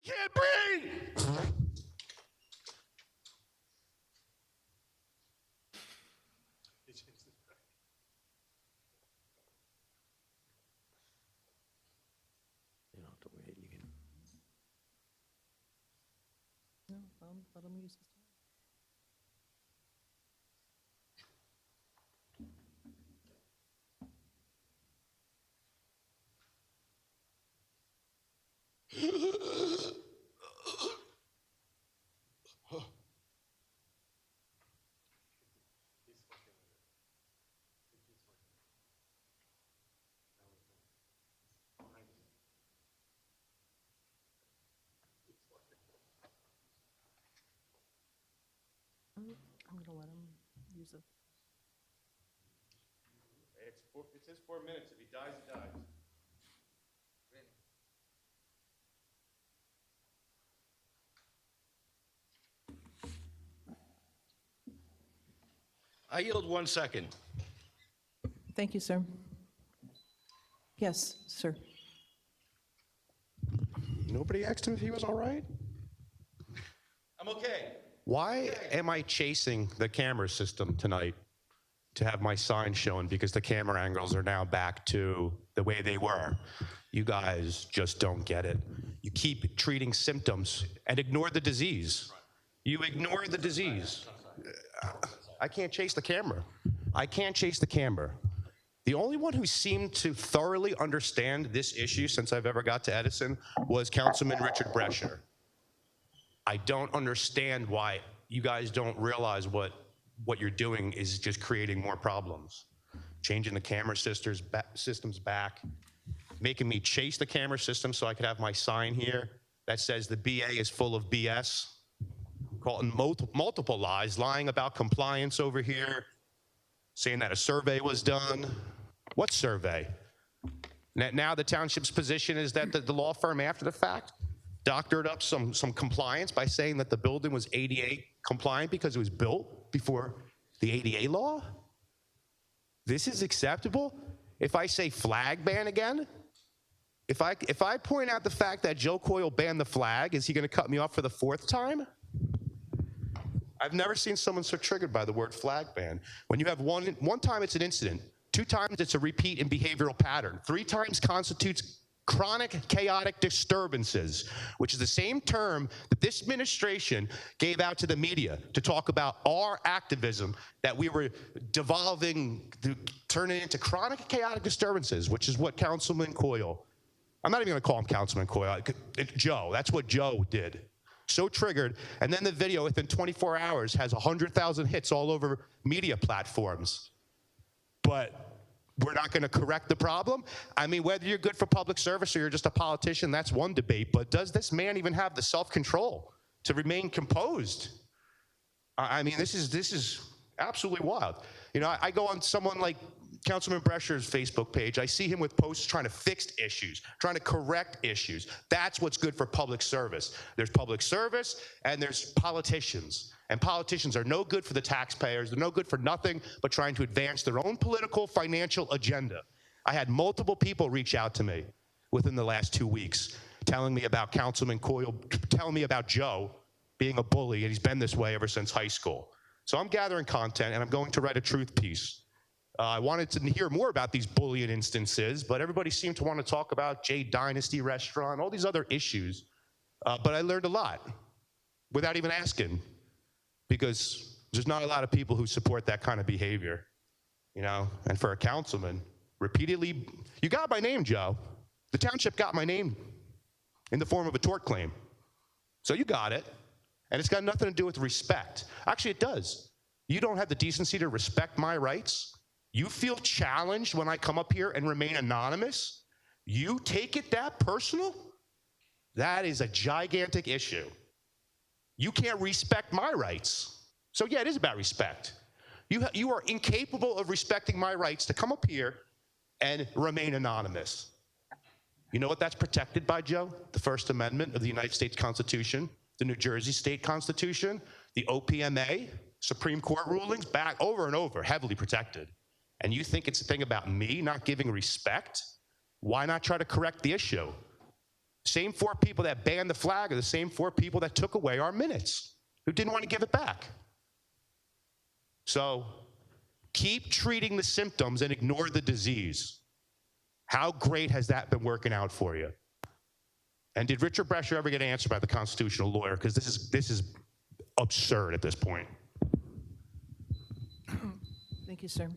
Can't breathe! You don't have to wait. You can. No, let him use his time. I'm gonna let him use it. It's his 4 minutes. If he dies, he dies. I yield 1 second. Thank you, sir. Yes, sir. Nobody asked him if he was all right? I'm okay. Why am I chasing the camera system tonight to have my sign shown? Because the camera angles are now back to the way they were. You guys just don't get it. You keep treating symptoms and ignore the disease. You ignore the disease. I can't chase the camera. I can't chase the camera. The only one who seemed to thoroughly understand this issue since I've ever got to Edison was Councilman Richard Brescher. I don't understand why you guys don't realize what you're doing is just creating more problems. Changing the camera systems back, making me chase the camera system so I could have my sign here that says the BA is full of BS, calling multiple lies, lying about compliance over here, saying that a survey was done. What survey? Now the township's position is that the law firm after the fact doctored up some compliance by saying that the building was ADA compliant because it was built before the ADA law? This is acceptable? If I say flag ban again? If I point out the fact that Joe Coyle banned the flag, is he gonna cut me off for the 4th time? I've never seen someone so triggered by the word flag ban. When you have one time it's an incident, 2 times it's a repeat in behavioral pattern, 3 times constitutes chronic chaotic disturbances, which is the same term that this administration gave out to the media to talk about our activism that we were devolving, turning into chronic chaotic disturbances, which is what Councilman Coyle, I'm not even gonna call him Councilman Coyle, Joe, that's what Joe did. So triggered, and then the video within 24 hours has 100,000 hits all over media platforms. But we're not gonna correct the problem? I mean, whether you're good for public service or you're just a politician, that's one debate, but does this man even have the self-control to remain composed? I mean, this is absolutely wild. You know, I go on someone like Councilman Brescher's Facebook page, I see him with posts trying to fix issues, trying to correct issues. That's what's good for public service. There's public service and there's politicians. And politicians are no good for the taxpayers. They're no good for nothing but trying to advance their own political, financial agenda. I had multiple people reach out to me within the last 2 weeks telling me about Councilman Coyle, telling me about Joe being a bully, and he's been this way ever since high school. So I'm gathering content, and I'm going to write a truth piece. I wanted to hear more about these bullying instances, but everybody seemed to want to talk about J Dynasty Restaurant, all these other issues. But I learned a lot without even asking, because there's not a lot of people who support that kind of behavior, you know? And for a councilman, repeatedly, you got my name, Joe. The township got my name in the form of a tort claim. So you got it, and it's got nothing to do with respect. Actually, it does. You don't have the decency to respect my rights. You feel challenged when I come up here and remain anonymous. You take it that personal? That is a gigantic issue. You can't respect my rights. So yeah, it is about respect. You are incapable of respecting my rights to come up here and remain anonymous. You know what that's protected by, Joe? The First Amendment of the United States Constitution, the New Jersey State Constitution, the OPMA, Supreme Court rulings, back over and over, heavily protected. And you think it's a thing about me not giving respect? Why not try to correct the issue? Same 4 people that banned the flag are the same 4 people that took away our minutes, who didn't want to give it back. So keep treating the symptoms and ignore the disease. How great has that been working out for you? And did Richard Brescher ever get answered by the constitutional lawyer? Because this is absurd at this point. Thank you, sir.